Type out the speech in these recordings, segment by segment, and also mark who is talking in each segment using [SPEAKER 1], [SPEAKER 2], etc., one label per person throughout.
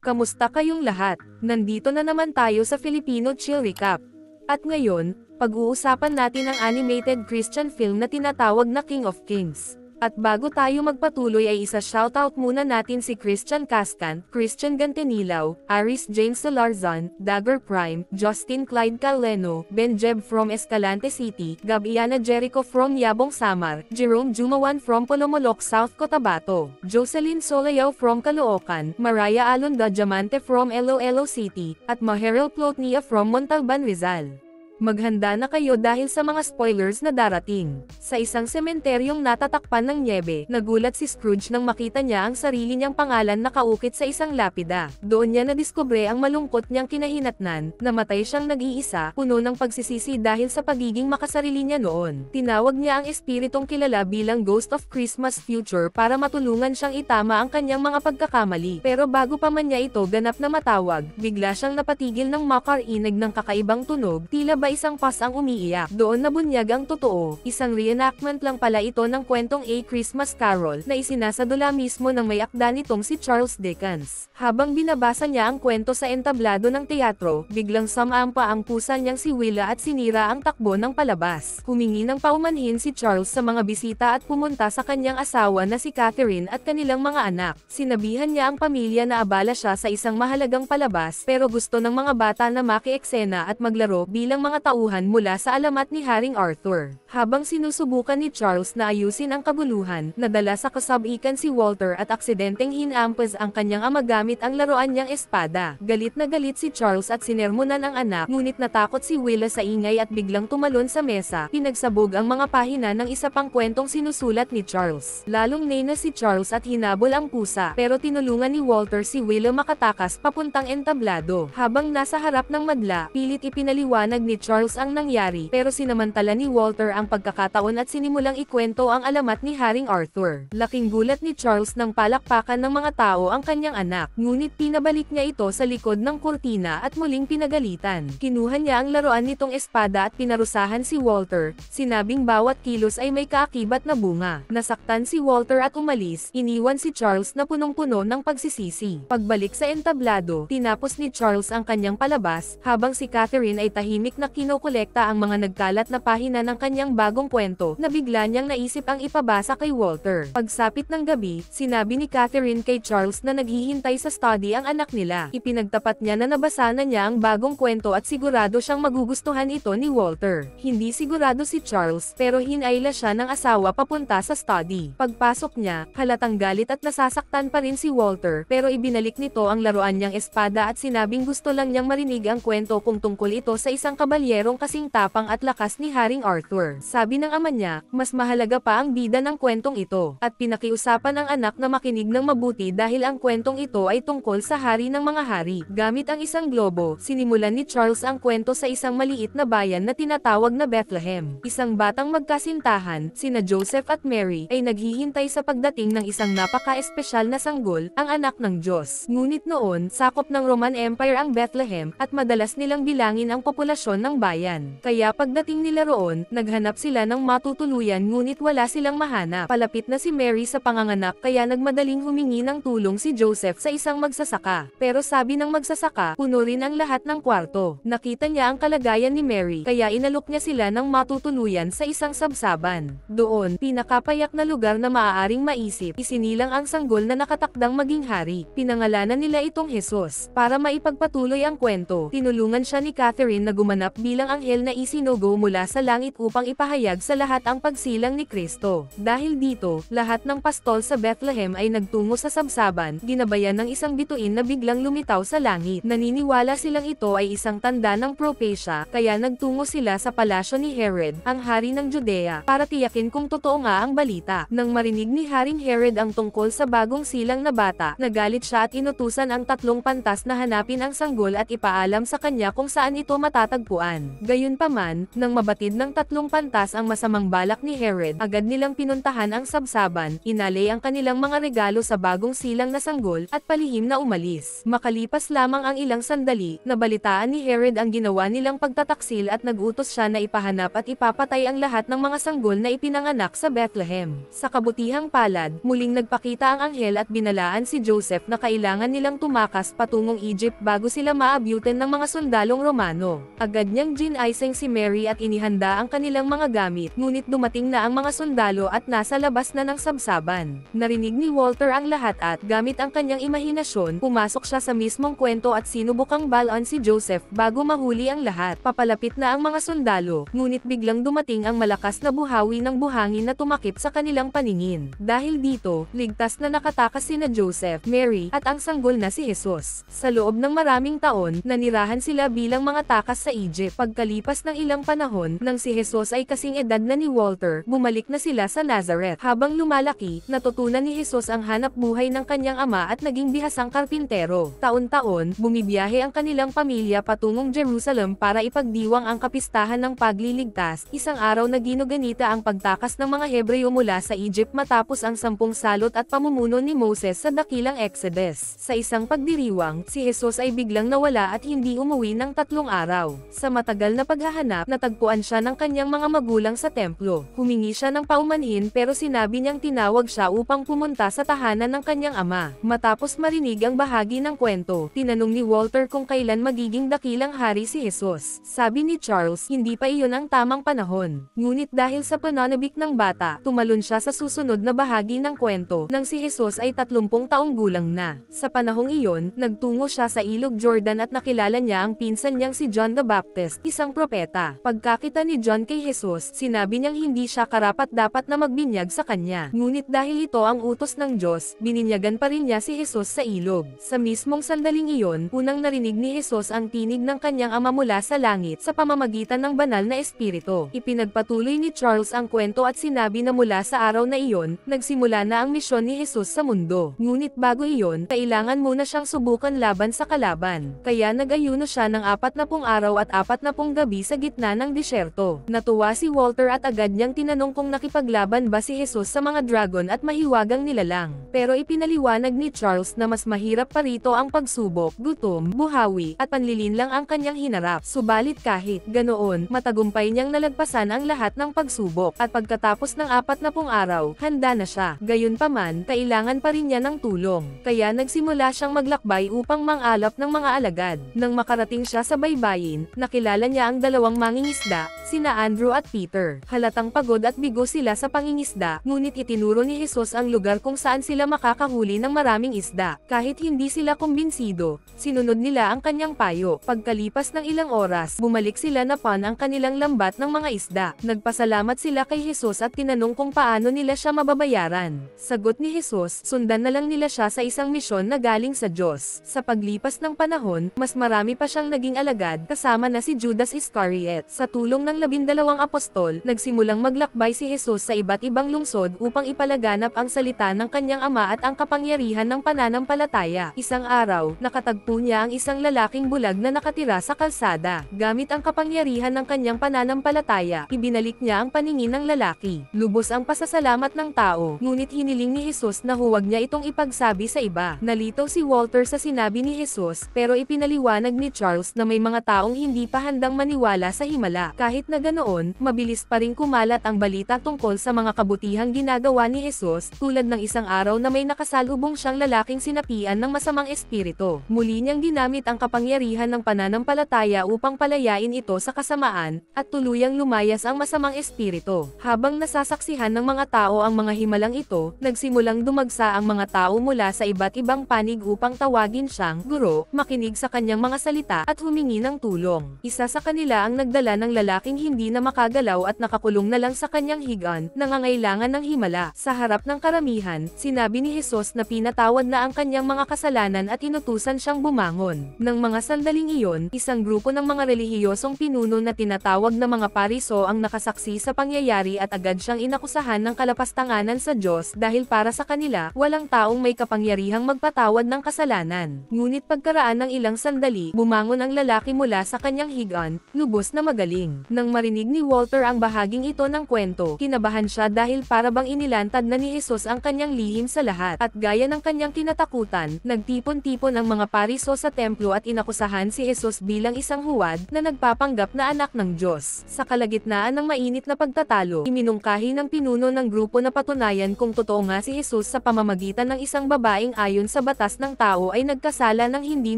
[SPEAKER 1] Kamusta kayong lahat? Nandito na naman tayo sa Filipino Chill Recap. At ngayon, pag-uusapan natin ang animated Christian film na tinatawag na King of Kings. At bago tayo magpatuloy ay isa-shoutout muna natin si Christian Cascan, Christian Gantenilaw, Aris James Solarzan, Dagger Prime, Justin Clyde Caleno, Ben Jeb from Escalante City, Gabiana Jericho from Yabong Samar, Jerome Jumawan from Polomolok South Cotabato, Jocelyn Solayaw from Caloocan, Mariah Alonda Diamante from Iloilo City, at Maheril Plotnia from Montalban Rizal. Maghanda na kayo dahil sa mga spoilers na darating. Sa isang sementeryong natatakpan ng nyebe, nagulat si Scrooge nang makita niya ang sarili niyang pangalan nakaukit sa isang lapida. Doon niya nadiskubre ang malungkot niyang kinahinatnan, namatay siyang nag-iisa, puno ng pagsisisi dahil sa pagiging makasarili niya noon. Tinawag niya ang espiritong kilala bilang Ghost of Christmas Future para matulungan siyang itama ang kanyang mga pagkakamali. Pero bago pa man niya ito ganap na matawag, bigla siyang napatigil ng makarinig ng kakaibang tunog, tila isang pas ang umiiyak. Doon nabunyag ang totoo, isang reenactment lang pala ito ng kwentong A Christmas Carol na isinasadula mismo ng may akda nitong si Charles Dickens. Habang binabasa niya ang kwento sa entablado ng teatro, biglang sumampa ang pusa niyang si Willa at sinira ang takbo ng palabas. Humingi ng paumanhin si Charles sa mga bisita at pumunta sa kanyang asawa na si Catherine at kanilang mga anak. Sinabihan niya ang pamilya na abala siya sa isang mahalagang palabas pero gusto ng mga bata na maki-eksena at maglaro bilang mga tauhan mula sa alamat ni Haring Arthur. Habang sinusubukan ni Charles na ayusin ang kaguluhan, nadala sa kasabikan si Walter at aksidenteng hinampas ang kanyang ama gamit ang laruan niyang espada. Galit na galit si Charles at sinermonan ang anak, ngunit natakot si Willa sa ingay at biglang tumalon sa mesa. Pinagsabog ang mga pahina ng isa pang kwentong sinusulat ni Charles. Lalong nena si Charles at hinabol ang pusa, pero tinulungan ni Walter si Willa makatakas papuntang entablado. Habang nasa harap ng madla, pilit ipinaliwanag ni Charles ang nangyari, pero sinamantala ni Walter ang pagkakataon at sinimulang ikwento ang alamat ni Haring Arthur. Laking gulat ni Charles nang palakpakan ng mga tao ang kanyang anak, ngunit pinabalik niya ito sa likod ng kurtina at muling pinagalitan. Kinuha niya ang laruan nitong espada at pinarusahan si Walter, sinabing bawat kilos ay may kaakibat na bunga. Nasaktan si Walter at umalis, iniwan si Charles na punong-puno ng pagsisisi. Pagbalik sa entablado, tinapos ni Charles ang kanyang palabas, habang si Catherine ay tahimik na kinokolekta ang mga nagkalat na pahina ng kanyang bagong kwento, na bigla niyang naisip ang ipabasa kay Walter. Pagsapit ng gabi, sinabi ni Catherine kay Charles na naghihintay sa study ang anak nila. Ipinagtapat niya na nabasa na niya ang bagong kwento at sigurado siyang magugustuhan ito ni Walter. Hindi sigurado si Charles, pero hinayla siya ng asawa papunta sa study. Pagpasok niya, halatang galit at nasasaktan pa rin si Walter, pero ibinalik nito ang laruan niyang espada at sinabing gusto lang niyang marinig ang kwento kung tungkol ito sa isang kabalyerong kasing tapang at lakas ni Haring Arthur. Sabi ng ama niya, mas mahalaga pa ang bida ng kwentong ito, at pinakiusapan ang anak na makinig ng mabuti dahil ang kwentong ito ay tungkol sa hari ng mga hari. Gamit ang isang globo, sinimulan ni Charles ang kwento sa isang maliit na bayan na tinatawag na Bethlehem. Isang batang magkasintahan, sina Joseph at Mary, ay naghihintay sa pagdating ng isang napaka-espesyal na sanggol, ang anak ng Diyos. Ngunit noon, sakop ng Roman Empire ang Bethlehem, at madalas nilang bilangin ang populasyon ng bayan. Kaya pagdating nila roon, naghanap sila ng matutuluyan ngunit wala silang mahanap. Palapit na si Mary sa panganganak kaya nagmadaling humingi ng tulong si Joseph sa isang magsasaka. Pero sabi ng magsasaka, puno rin ang lahat ng kwarto. Nakita niya ang kalagayan ni Mary, kaya inalok niya sila ng matutuluyan sa isang sabsaban. Doon, pinakapayak na lugar na maaaring maisip, isinilang ang sanggol na nakatakdang maging hari. Pinangalanan nila itong Jesus. Para maipagpatuloy ang kwento, tinulungan siya ni Catherine na gumanap bilang anghel na isinugo mula sa langit upang ipahayag sa lahat ang pagsilang ni Kristo. Dahil dito, lahat ng pastol sa Bethlehem ay nagtungo sa sabsaban, ginabayan ng isang bituin na biglang lumitaw sa langit. Naniniwala silang ito ay isang tanda ng propesya, kaya nagtungo sila sa palasyo ni Herod, ang hari ng Judea, para tiyakin kung totoo nga ang balita. Nang marinig ni Haring Herod ang tungkol sa bagong silang na bata, nagalit siya at inutusan ang tatlong pantas na hanapin ang sanggol at ipaalam sa kanya kung saan ito matatagpuan. sabsaban. Gayunpaman, nang mabatid ng tatlong pantas ang masamang balak ni Herod, agad nilang pinuntahan ang sabsaban, inalay ang kanilang mga regalo sa bagong silang na sanggol, at palihim na umalis. Makalipas lamang ang ilang sandali, nabalitaan ni Herod ang ginawa nilang pagtataksil at nag-utos siya na ipahanap at ipapatay ang lahat ng mga sanggol na ipinanganak sa Bethlehem. Sa kabutihang palad, muling nagpakita ang anghel at binalaan si Joseph na kailangan nilang tumakas patungong Egypt bago sila maabyutin ng mga sundalong Romano. Agad niyang ginaising si Mary at inihanda ang kanilang mga gamit, ngunit dumating na ang mga sundalo at nasa labas na ng sabsaban. Narinig ni Walter ang lahat at, gamit ang kanyang imahinasyon, pumasok siya sa mismong kwento at sinubukang balon si Joseph bago mahuli ang lahat. Papalapit na ang mga sundalo, ngunit biglang dumating ang malakas na buhawi ng buhangin na tumakip sa kanilang paningin. Dahil dito, ligtas na nakatakas sina Joseph, Mary, at ang sanggol na si Jesus. Sa loob ng maraming taon, nanirahan sila bilang mga takas sa Egypt. Pagkalipas ng ilang panahon, nang si Jesus ay kasing edad na ni Walter, bumalik na sila sa Nazareth. Habang lumalaki, natutunan ni Jesus ang hanap buhay ng kanyang ama at naging bihasang karpintero. Taon-taon, bumibiyahe ang kanilang pamilya patungong Jerusalem para ipagdiwang ang kapistahan ng pagliligtas. Isang araw na ginuganita ang pagtakas ng mga Hebreo mula sa Egypt matapos ang 10 salot at pamumuno ni Moses sa dakilang Exodus. Sa isang pagdiriwang, si Jesus ay biglang nawala at hindi umuwi ng 3 araw. Sa matagal na paghahanap, natagpuan siya ng kanyang mga magulang sa templo. Humingi siya ng paumanhin pero sinabi niyang tinawag siya upang pumunta sa tahanan ng kanyang ama. Matapos marinig ang bahagi ng kwento, tinanong ni Walter kung kailan magiging dakilang hari si Jesus. Sabi ni Charles, hindi pa iyon ang tamang panahon. Ngunit dahil sa pananabik ng bata, tumalon siya sa susunod na bahagi ng kwento, nang si Jesus ay 30 taong gulang na. Sa panahong iyon, nagtungo siya sa ilog Jordan at nakilala niya ang pinsan niyang si John the Baptist, isang propeta. Pagkakita ni John kay Jesus, sinabi niyang hindi siya karapat-dapat na magbinyag sa kanya. Ngunit dahil ito ang utos ng Diyos, bininyagan pa rin niya si Jesus sa ilog. Sa mismong sandaling iyon, unang narinig ni Jesus ang tinig ng kanyang ama mula sa langit sa pamamagitan ng banal na espiritu. Ipinagpatuloy ni Charles ang kwento at sinabi na mula sa araw na iyon, nagsimula na ang misyon ni Jesus sa mundo. Ngunit bago iyon, kailangan muna siyang subukan laban sa kalaban. Kaya nag-ayuno siya ng 40 araw at 40 gabi sa gitna ng disyerto. Natuwa si Walter at agad niyang tinanong kung nakipaglaban ba si Jesus sa mga dragon at mahiwagang nilalang. Pero ipinaliwanag ni Charles na mas mahirap pa rito ang pagsubok, gutom, buhawi, at panlilinlang ang kanyang hinarap. Subalit kahit ganoon, matagumpay niyang nalagpasan ang lahat ng pagsubok, at pagkatapos ng 40 araw, handa na siya. Gayunpaman, kailangan pa rin niya ng tulong. Kaya nagsimula siyang maglakbay upang mangalap ng mga alagad. Nang makarating siya sa baybayin, nakilala niya ang 2 mangingisda, sina Andrew at Peter. Halatang pagod at bigo sila sa pangingisda, ngunit itinuro ni Jesus ang lugar kung saan sila makakahuli ng maraming isda. Kahit hindi sila kumbinsido, sinunod nila ang kanyang payo. Pagkalipas ng ilang oras, bumalik sila na pan ang kanilang lambat ng mga isda. Nagpasalamat sila kay Jesus at tinanong kung paano nila siya mababayaran. Sagot ni Jesus, sundan na lang nila siya sa isang misyon na galing sa Diyos. Sa paglipas ng panahon, mas marami pa siyang naging alagad, kasama na si Judas Iscariot. Sa tulong ng 12 apostol, nagsimulang maglakbay si Jesus sa iba't ibang lungsod upang ipalaganap ang salita ng kanyang ama at ang kapangyarihan ng pananampalataya. Isang araw, nakatagpo niya ang isang lalaking bulag na nakatira sa kalsada. Gamit ang kapangyarihan ng kanyang pananampalataya, ibinalik niya ang paningin ng lalaki. Lubos ang pasasalamat ng tao, ngunit hiniling ni Jesus na huwag niya itong ipagsabi sa iba. Nalito si Walter sa sinabi ni Jesus, pero ipinaliwanag ni Charles na may mga taong hindi pa handang maniwala sa himala. Kahit na ganoon, mabilis pa rin kumalat ang balita tungkol sa mga kabutihang ginagawa ni Jesus, tulad ng isang araw na may nakasalubong siyang lalaking sinapian ng masamang espiritu. Muli niyang ginamit ang kapangyarihan ng pananampalataya upang palayain ito sa kasamaan, at tuluyang lumayas ang masamang espiritu. Habang nasasaksihan ng mga tao ang mga himalang ito, nagsimulang dumagsa ang mga tao mula sa iba't ibang panig upang tawagin siyang guro, makinig sa kanyang mga salita at humingi ng tulong. Isa sa kanila ang nagdala ng lalaking hindi na makagalaw at nakakulong na lang sa kanyang higaan, nangangailangan ng himala. Sa harap ng karamihan, sinabi ni Jesus na pinatawad na ang kanyang mga kasalanan at inutusan siyang bumangon. Nang mga sandaling iyon, isang grupo ng mga relihiyosong pinuno na tinatawag na mga pariso ang nakasaksi sa pangyayari at agad siyang inakusahan ng kalapastanganan sa Diyos dahil para sa kanila, walang taong may kapangyarihang magpatawad ng kasalanan. Ngunit pagkaraan ng ilang sandali, bumangon ang lalaki mula sa kanyang higaan, lubos na magaling. Nang marinig ni Walter ang bahaging ito ng kwento, kinabahan siya dahil para bang inilantad na ni Jesus ang kanyang lihim sa lahat. At gaya ng kanyang kinatakutan, nagtipon-tipon ang mga pariso sa templo at inakusahan si Jesus bilang isang huwad na nagpapanggap na anak ng Diyos. Sa kalagitnaan ng mainit na pagtatalo, iminungkahi ng pinuno ng grupo na patunayan kung totoo nga si Jesus sa pamamagitan ng isang babaeng ayon sa batas ng tao ay nagkasala ng hindi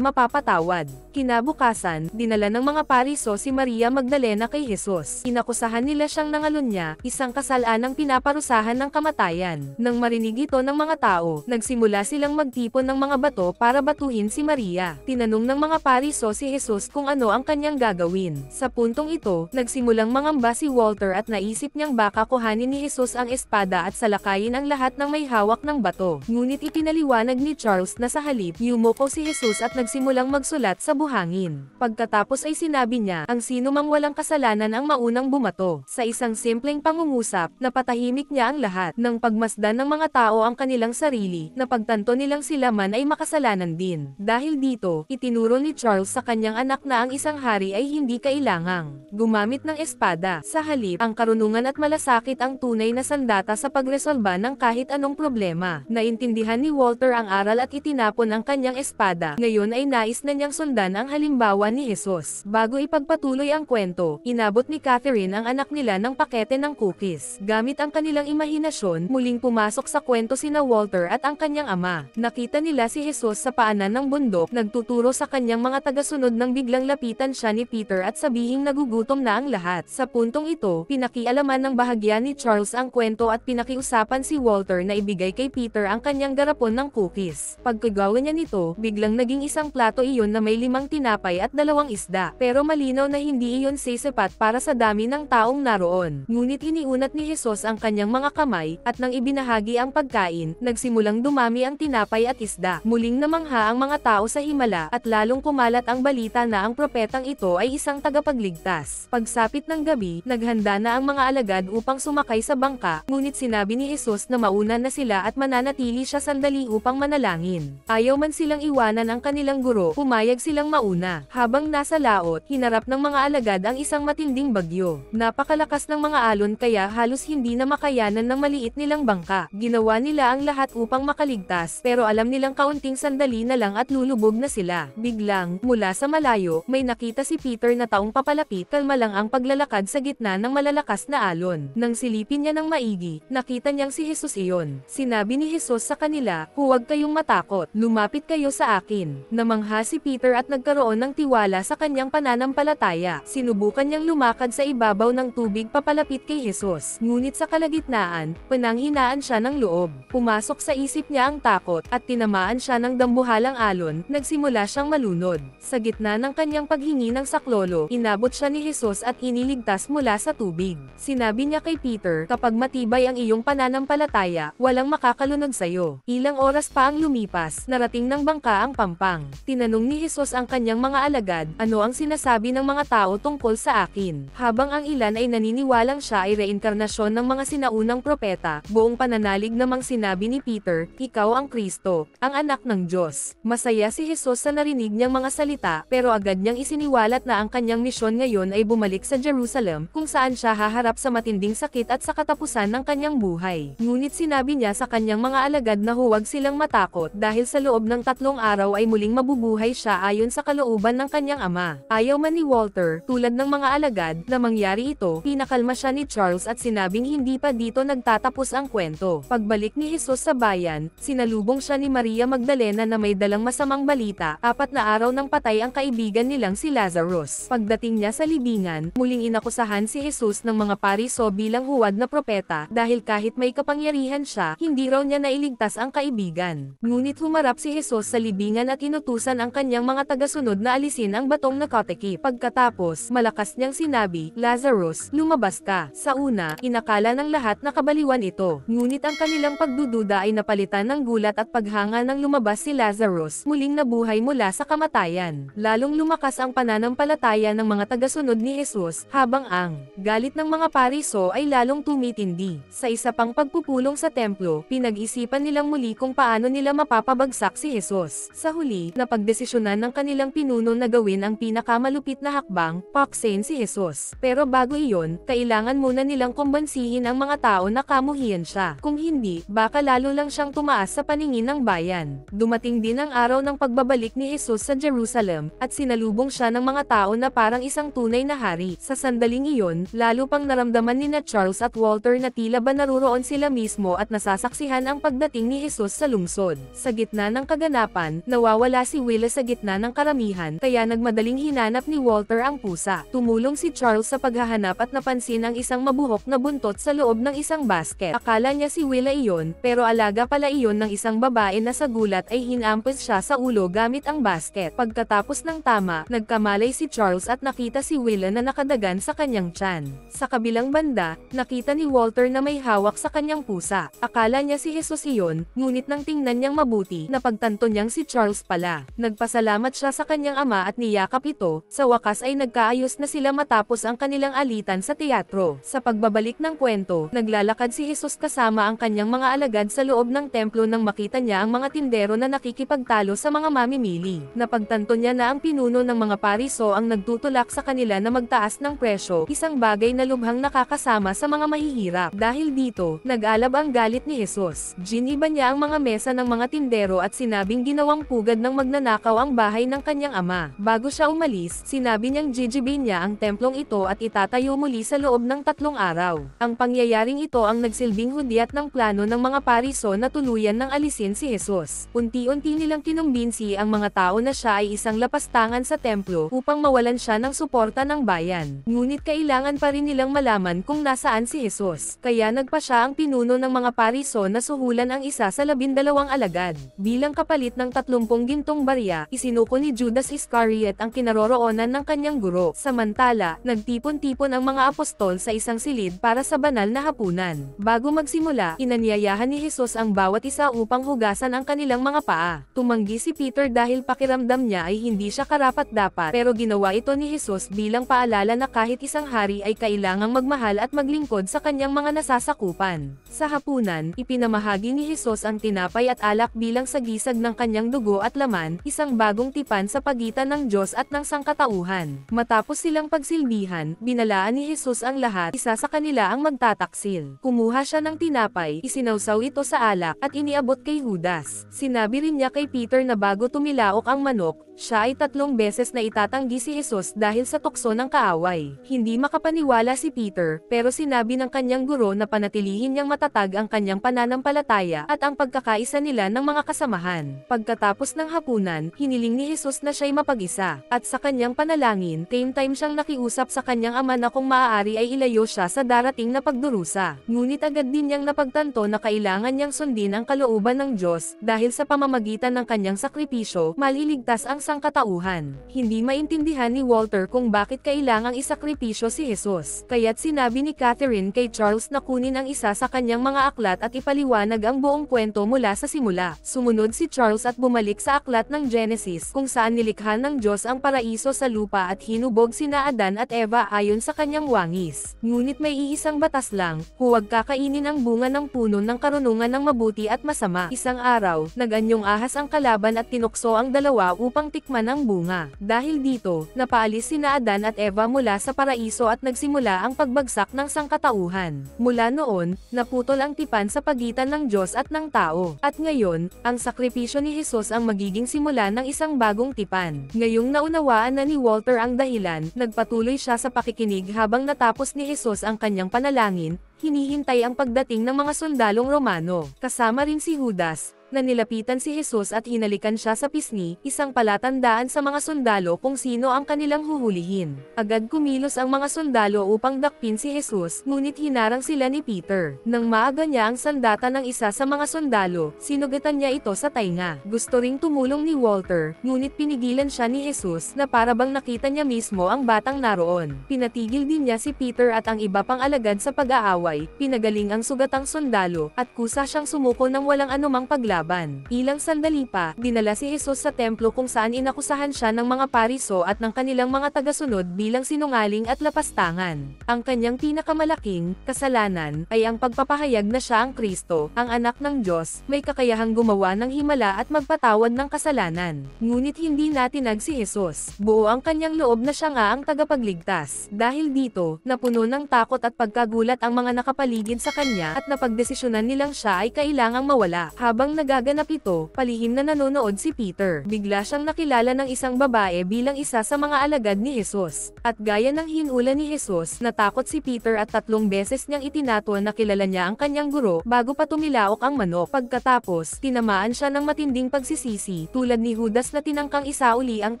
[SPEAKER 1] mapapatawad. Kinabukasan, dinala ng mga pariso si Maria Magdalena kay Jesus. Inakusahan nila siyang nangalunya, isang kasalanang pinaparusahan ng kamatayan. Nang marinig ito ng mga tao, nagsimula silang magtipon ng mga bato para batuhin si Maria. Tinanong ng mga pariso si Jesus kung ano ang kanyang gagawin. Sa puntong ito, nagsimulang mangamba si Walter at naisip niyang baka kuhanin ni Jesus ang espada at salakayin ang lahat ng may hawak ng bato. Ngunit ipinaliwanag ni Charles na sa halip, yumuko si Jesus at nagsimulang magsulat sa buhangin. Pagkatapos ay sinabi niya, ang sino mang walang kasalanan ang maunang bumato. Sa isang simpleng pangungusap, napatahimik niya ang lahat. Nang pagmasdan ng mga tao ang kanilang sarili, napagtanto nilang sila man ay makasalanan din. Dahil dito, itinuro ni Charles sa kanyang anak na ang isang hari ay hindi kailangang gumamit ng espada. Sa halip, ang karunungan at malasakit ang tunay na sandata sa pagresolba ng kahit anong problema. Naintindihan ni Walter ang aral at itinapon ang kanyang espada. Ngayon ay nais na niyang sundan ang halimbawa ni Jesus. Bago ipagpatuloy ang kwento, inabot ni Catherine ang anak nila ng pakete ng cookies. Gamit ang kanilang imahinasyon, muling pumasok sa kwento sina Walter at ang kanyang ama. Nakita nila si Jesus sa paanan ng bundok, nagtuturo sa kanyang mga tagasunod nang biglang lapitan siya ni Peter at sabihing nagugutom na ang lahat. Sa puntong ito, pinakialaman ng bahagya ni Charles ang kwento at pinakiusapan si Walter na ibigay kay Peter ang kanyang garapon ng cookies. Pagkagawa niya nito, biglang naging isang plato iyon na may 5 tinapay at 2 isda. Pero malinaw na hindi iyon sasapat para sa dami ng taong naroon. Ngunit iniunat ni Jesus ang kanyang mga kamay, at nang ibinahagi ang pagkain, nagsimulang dumami ang tinapay at isda. Muling namangha ang mga tao sa himala, at lalong kumalat ang balita na ang propetang ito ay isang tagapagligtas. Pagsapit ng gabi, naghanda na ang mga alagad upang sumakay sa bangka, ngunit sinabi ni Jesus na mauna na sila at mananatili siya sandali upang manalangin. Ayaw man silang iwanan ang kanilang guro, pumayag silang mauna. Habang nasa laot, hinarap ng mga alagad ang isang matinding bagyo. Napakalakas ng mga alon kaya halos hindi na makayanan ng maliit nilang bangka. Ginawa nila ang lahat upang makaligtas, pero alam nilang kaunting sandali na lang at lulubog na sila. Biglang, mula sa malayo, may nakita si Peter na taong papalapit, kalma lang ang paglalakad sa gitna ng malalakas na alon. Nang silipin niya ng maigi, nakita niyang si Jesus iyon. Sinabi ni Jesus sa kanila, huwag kayong matakot, lumapit kayo sa akin. Namangha si Peter at nagkaroon ng tiwala sa kanyang pananampalataya. Sinubukan niyang lumakad sa ibabaw ng tubig papalapit kay Jesus. Ngunit sa kalagitnaan, pananghinaan siya ng loob. Pumasok sa isip niya ang takot, at tinamaan siya ng dambuhalang alon, nagsimula siyang malunod. Sa gitna ng kanyang paghingi ng saklolo, inabot siya ni Jesus at iniligtas mula sa tubig. Sinabi niya kay Peter, kapag matibay ang iyong pananampalataya, walang makakalunod sa'yo. Ilang oras pa ang lumipas, narating ng bangka ang pampang. Tinanong ni Jesus ang kanyang mga alagad, ano ang sinasabi ng mga tao tungkol sa akin? Habang ang ilan ay naniniwalang siya ay reinkarnasyon ng mga sinaunang propeta, buong pananalig namang sinabi ni Peter, ikaw ang Kristo, ang anak ng Diyos. Masaya si Jesus sa narinig niyang mga salita, pero agad niyang isiniwalat na ang kanyang misyon ngayon ay bumalik sa Jerusalem, kung saan siya haharap sa matinding sakit at sa katapusan ng kanyang buhay. Ngunit sinabi niya sa kanyang mga alagad na huwag silang matakot dahil sa loob ng 3 araw ay muling mabubuhay siya ayon sa kalooban ng kanyang ama. Ayaw man ni Walter, tulad ng mga alagad, na mangyari ito, pinakalma siya ni Charles at sinabing hindi pa dito nagtatapos ang kwento. Pagbalik ni Jesus sa bayan, sinalubong siya ni Maria Magdalena na may dalang masamang balita, 4 na araw nang patay ang kaibigan nilang si Lazarus. Pagdating niya sa libingan, muling inakusahan si Jesus ng mga pariso bilang huwad na propeta, dahil kahit may kapangyarihan siya, hindi raw niya nailigtas ang kaibigan. Ngunit humarap si Jesus sa libingan at inutusan ang kanyang mga tagasunod na alisin ang batong nakatekip. Pagkatapos, malakas niyang sinabi, Lazarus, lumabas ka. Sa una, inakala ng lahat na kabaliwan ito. Ngunit ang kanilang pagdududa ay napalitan ng gulat at paghanga nang lumabas si Lazarus, muling nabuhay mula sa kamatayan. Lalong lumakas ang pananampalataya ng mga tagasunod ni Jesus, habang ang galit ng mga pariso ay lalong tumitindi. Sa isa pang pagpupulong sa templo, pinag-isipan nilang muli kung paano nila mapapabagsak si Jesus. Sa huli, napagdesisyonan ng kanilang kanilang pinuno na gawin ang pinakamalupit na hakbang, paksain si Jesus. Pero bago iyon, kailangan muna nilang kumbansihin ang mga tao na kamuhian siya. Kung hindi, baka lalo lang siyang tumaas sa paningin ng bayan. Dumating din ang araw ng pagbabalik ni Jesus sa Jerusalem, at sinalubong siya ng mga tao na parang isang tunay na hari. Sa sandaling iyon, lalo pang naramdaman ni Charles at Walter na tila ba naruroon sila mismo at nasasaksihan ang pagdating ni Jesus sa lungsod. Sa gitna ng kaganapan, nawawala si Willa sa gitna ng karamihan, kaya nagmadaling hinanap ni Walter ang pusa. Tumulong si Charles sa paghahanap at napansin ang isang mabuhok na buntot sa loob ng isang basket. Akala niya si Willa iyon, pero alaga pala iyon ng isang babae na sa gulat ay hinampos siya sa ulo gamit ang basket. Pagkatapos ng tama, nagkamalay si Charles at nakita si Willa na nakadagan sa kanyang tiyan. Sa kabilang banda, nakita ni Walter na may hawak sa kanyang pusa. Akala niya si Jesus iyon, ngunit nang tingnan niyang mabuti, napagtanto niyang si Charles pala. Nagpasalamat siya sa kanyang ama at niyakap ito. Sa wakas ay nagkaayos na sila matapos ang kanilang alitan sa teatro. Sa pagbabalik ng kwento, naglalakad si Jesus kasama ang kanyang mga alagad sa loob ng templo nang makita niya ang mga tindero na nakikipagtalo sa mga mamimili. Napagtanto niya na ang pinuno ng mga pariso ang nagtutulak sa kanila na magtaas ng presyo, isang bagay na lubhang nakakasama sa mga mahihirap. Dahil dito, nag-alab ang galit ni Jesus. Giniba niya ang mga mesa ng mga tindero at sinabing ginawang pugad ng magnanakaw ang bahay ng kanyang ama. Bago siya umalis, sinabi niyang jijibin niya ang templong ito at itatayo muli sa loob ng 3 araw. Ang pangyayaring ito ang nagsilbing hudyat ng plano ng mga pariso na tuluyan ng alisin si Jesus. Unti-unti nilang kinumbinsi ang mga tao na siya ay isang lapastangan sa templo upang mawalan siya ng suporta ng bayan. Ngunit kailangan pa rin nilang malaman kung nasaan si Jesus. Kaya nagpa siya ang pinuno ng mga pariso na suhulan ang isa sa 12 alagad. Bilang kapalit ng 30 gintong barya, isinuko ni Judas Iscariot ang kinaroroonan ng kanyang guro. Samantala, nagtipon-tipon ang mga apostol sa isang silid para sa banal na hapunan. Bago magsimula, inanyayahan ni Jesus ang bawat isa upang hugasan ang kanilang mga paa. Tumanggi si Peter dahil pakiramdam niya ay hindi siya karapat-dapat, pero ginawa ito ni Jesus bilang paalala na kahit isang hari ay kailangang magmahal at maglingkod sa kanyang mga nasasakupan. Sa hapunan, ipinamahagi ni Jesus ang tinapay at alak bilang sagisag ng kanyang dugo at laman, isang bagong tipan sa pagitan ng Diyos at ng sangkatauhan. Matapos silang pagsilbihan, binalaan ni Jesus ang lahat, isa sa kanila ang magtataksil. Kumuha siya ng tinapay, isinawsaw ito sa alak, at iniabot kay Judas. Sinabi rin niya kay Peter na bago tumilaok ang manok, siya ay 3 beses na itatanggi si Jesus dahil sa tukso ng kaaway. Hindi makapaniwala si Peter, pero sinabi ng kanyang guro na panatilihin niyang matatag ang kanyang pananampalataya at ang pagkakaisa nila ng mga kasamahan. Pagkatapos ng hapunan, hiniling ni Jesus na siya'y mapag-isa, at sa kanyang panalangin, same time siyang nakiusap sa kanyang ama na kung maaari ay ilayo siya sa darating na pagdurusa. Ngunit agad din niyang napagtanto na kailangan niyang sundin ang kalooban ng Diyos, dahil sa pamamagitan ng kanyang sakripisyo, maliligtas ang sangkatauhan. Hindi maintindihan ni Walter kung bakit kailangang isakripisyo si Jesus. Kaya't sinabi ni Catherine kay Charles na kunin ang isa sa kanyang mga aklat at ipaliwanag ang buong kwento mula sa simula. Sumunod si Charles at bumalik sa aklat ng Genesis kung saan nilikha ng Diyos ang paraiso sa lupa at hinubog sina Adan at Eva ayon sa kanyang wangis. Ngunit may iisang batas lang, huwag kakainin ang bunga ng puno ng karunungan ng mabuti at masama. Isang araw, nag-anyong ahas ang kalaban at tinukso ang dalawa upang tikman ang bunga. Dahil dito, napaalis sina Adan at Eva mula sa paraiso at nagsimula ang pagbagsak ng sangkatauhan. Mula noon, naputol ang tipan sa pagitan ng Diyos at ng tao. At ngayon, ang sakripisyo ni Jesus ang magiging simula ng isang bagong tipan. Ngayong naunawaan na ni Walter ang dahilan, nagpatuloy siya sa pakikinig habang natapos ni Jesus ang kanyang panalangin, hinihintay ang pagdating ng mga sundalong Romano. Kasama rin si Judas, na nilapitan si Jesus at hinalikan siya sa pisngi, isang palatandaan sa mga sundalo kung sino ang kanilang huhulihin. Agad kumilos ang mga sundalo upang dakpin si Jesus, ngunit hinarang sila ni Peter. Nang maaga niya ang sandata ng isa sa mga sundalo, sinugatan niya ito sa tainga. Gusto ring tumulong ni Walter, ngunit pinigilan siya ni Jesus na parabang nakita niya mismo ang batang naroon. Pinatigil din niya si Peter at ang iba pang alagad sa pag-aaway, pinagaling ang sugatang sundalo, at kusa siyang sumuko ng walang anumang paglaban. laban. Ilang sandali pa, dinala si Jesus sa templo kung saan inakusahan siya ng mga pariso at ng kanilang mga tagasunod bilang sinungaling at lapastangan. Ang kanyang pinakamalaking kasalanan ay ang pagpapahayag na siya ang Kristo, ang anak ng Diyos, may kakayahang gumawa ng himala at magpatawad ng kasalanan. Ngunit hindi natinag si Jesus. Buo ang kanyang loob na siya nga ang tagapagligtas. Dahil dito, napuno ng takot at pagkagulat ang mga nakapaligid sa kanya at napagdesisyonan nilang siya ay kailangang mawala. Habang nagaganap ito, palihim na nanonood si Peter. Bigla siyang nakilala ng isang babae bilang isa sa mga alagad ni Jesus. At gaya ng hinula ni Jesus, natakot si Peter at 3 beses niyang itinatuan na kilala niya ang kanyang guro bago pa tumilaok ang manok. Pagkatapos, tinamaan siya ng matinding pagsisisi, tulad ni Judas na tinangkang isauli ang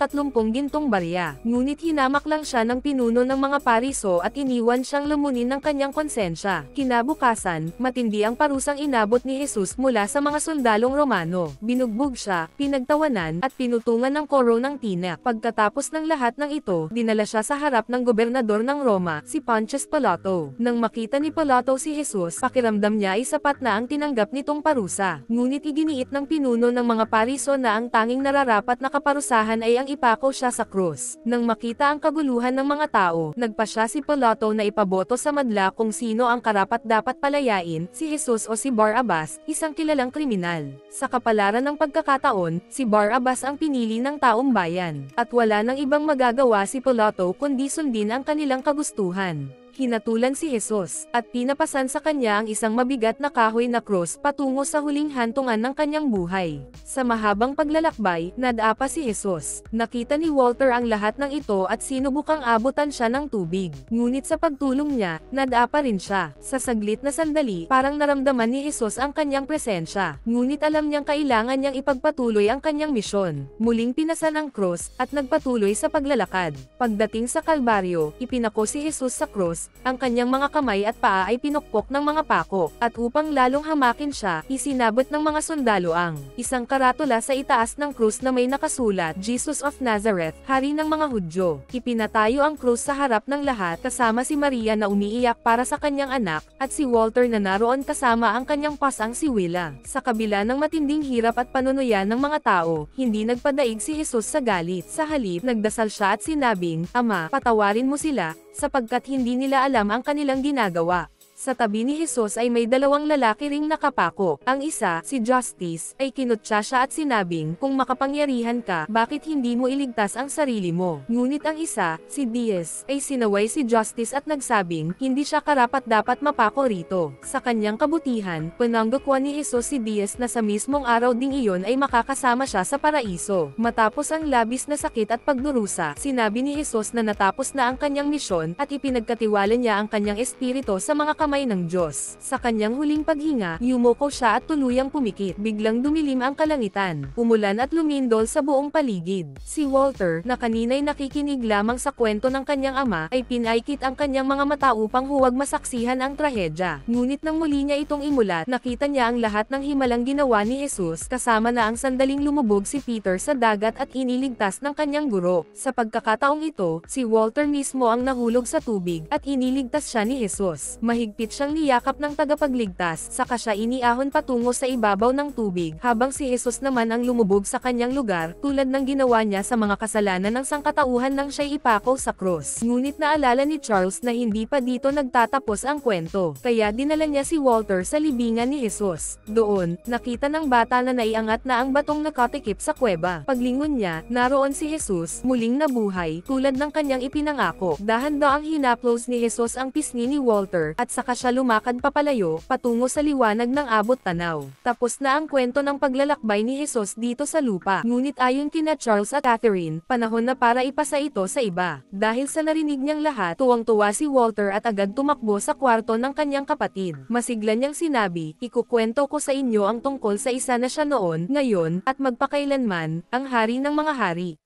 [SPEAKER 1] 30 gintong barya. Ngunit hinamak lang siya ng pinuno ng mga pariso at iniwan siyang lumunin ng kanyang konsensya. Kinabukasan, matindi ang parusang inabot ni Jesus mula sa mga sundalong Romano. Binugbog siya, pinagtawanan, at pinutungan ng koro ng tinak. Pagkatapos ng lahat ng ito, dinala siya sa harap ng gobernador ng Roma, si Pontius Pilato. Nang makita ni Pilato si Jesus, pakiramdam niya ay sapat na ang tinanggap nitong parusa. Ngunit iginiit ng pinuno ng mga pariso na ang tanging nararapat na kaparusahan ay ang ipako siya sa krus. Nang makita ang kaguluhan ng mga tao, nagpasya si Pilato na ipaboto sa madla kung sino ang karapat-dapat palayain, si Jesus o si Barabbas, isang kilalang kriminal. Sa kapalaran ng pagkakataon, si Barabbas ang pinili ng taong bayan, at wala nang ibang magagawa si Pilato kundi sundin ang kanilang kagustuhan. Hinatulan si Jesus, at pinapasan sa kanya ang isang mabigat na kahoy na krus patungo sa huling hantungan ng kanyang buhay. Sa mahabang paglalakbay, nadapa si Jesus. Nakita ni Walter ang lahat ng ito at sinubukang abutan siya ng tubig. Ngunit sa pagtulong niya, nadapa rin siya. Sa saglit na sandali, parang naramdaman ni Jesus ang kanyang presensya. Ngunit alam niyang kailangan niyang ipagpatuloy ang kanyang misyon. Muling pinasan ang krus, at nagpatuloy sa paglalakad. Pagdating sa Kalbaryo, ipinako si Jesus sa krus. Ang kanyang mga kamay at paa ay pinukpok ng mga pako, at upang lalong hamakin siya, isinabot ng mga sundalo ang isang karatula sa itaas ng krus na may nakasulat, Jesus of Nazareth, Hari ng mga Hudyo. Ipinatayo ang krus sa harap ng lahat kasama si Maria na umiiyak para sa kanyang anak, at si Walter na naroon kasama ang kanyang pasang si Willa. Sa kabila ng matinding hirap at panunuyan ng mga tao, hindi nagpadaig si Jesus sa galit. Sa halip, nagdasal siya at sinabing, Ama, patawarin mo sila, sapagkat hindi nila alam ang kanilang ginagawa. Sa tabi ni Jesus ay may 2 lalaki ring nakapako. Ang isa, si Justice, ay kinutya siya at sinabing, kung makapangyarihan ka, bakit hindi mo iligtas ang sarili mo? Ngunit ang isa, si Diaz, ay sinaway si Justice at nagsabing, hindi siya karapat-dapat mapako rito. Sa kanyang kabutihan, pinanggakwa ni Jesus si Diaz na sa mismong araw ding iyon ay makakasama siya sa paraiso. Matapos ang labis na sakit at pagdurusa, sinabi ni Jesus na natapos na ang kanyang misyon at ipinagkatiwala niya ang kanyang espiritu sa mga kamay ng Diyos. Sa kanyang huling paghinga, yumuko siya at tuluyang pumikit. Biglang dumilim ang kalangitan. Umulan at lumindol sa buong paligid. Si Walter, na kanina'y nakikinig lamang sa kwento ng kanyang ama, ay pinaikit ang kanyang mga mata upang huwag masaksihan ang trahedya. Ngunit nang muli niya itong imulat, nakita niya ang lahat ng himalang ginawa ni Jesus, kasama na ang sandaling lumubog si Peter sa dagat at iniligtas ng kanyang guro. Sa pagkakataong ito, si Walter mismo ang nahulog sa tubig, at iniligtas siya ni Jesus. Mahigpit siyang niyakap ng tagapagligtas, saka siya iniahon patungo sa ibabaw ng tubig, habang si Jesus naman ang lumubog sa kanyang lugar, tulad ng ginawa niya sa mga kasalanan ng sangkatauhan nang siya'y ipako sa krus. Ngunit naalala ni Charles na hindi pa dito nagtatapos ang kwento, kaya dinala niya si Walter sa libingan ni Jesus. Doon, nakita ng bata na naiangat na ang batong nakatikip sa kuweba. Paglingon niya, naroon si Jesus, muling nabuhay, tulad ng kanyang ipinangako. Dahan-daang hinaplos ni Jesus ang pisngi ni Walter, at saka siya lumakad papalayo, patungo sa liwanag ng abot tanaw. Tapos na ang kwento ng paglalakbay ni Jesus dito sa lupa. Ngunit ayon kina Charles at Catherine, panahon na para ipasa ito sa iba. Dahil sa narinig niyang lahat, tuwang-tuwa si Walter at agad tumakbo sa kwarto ng kanyang kapatid. Masigla niyang sinabi, ikukwento ko sa inyo ang tungkol sa isa na siya noon, ngayon, at magpakailanman, ang hari ng mga hari.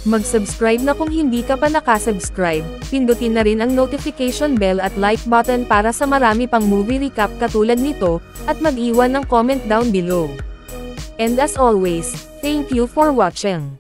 [SPEAKER 1] Mag-subscribe na kung hindi ka pa nakasubscribe, pindutin na rin ang notification bell at like button para sa marami pang movie recap katulad nito, at mag-iwan ng comment down below. And as always, thank you for watching.